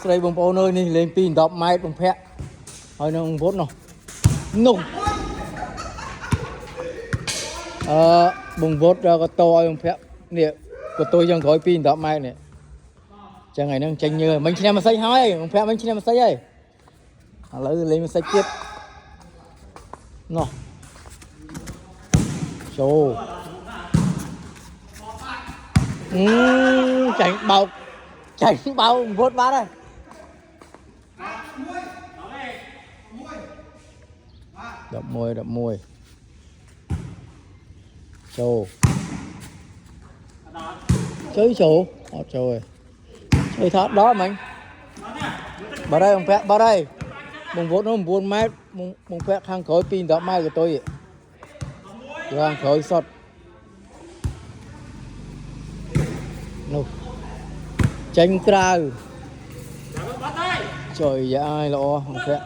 đây bông bông nơi này lên pin đọc mai bông phẹ thôi nó không vốt nào nung bông vốt ra có to bông phẹ nè của tôi chẳng thổi pin đọc mai nè chẳng ngày nó tranh như mình chỉ em mà xây hai bông phẹ mình chỉ em mà xây ấy lấy lên mà xây tiếp nó show chảy bao vốt bát đây đập môi show chơi show trời chơi thoát đó mình vào đây ông phẹt vào đây bông vốt nó buồn mát bông phẹt hàng khối pin đó mai của tôi vậy hàng khối sọt tranh trao trời ai lo không phẹt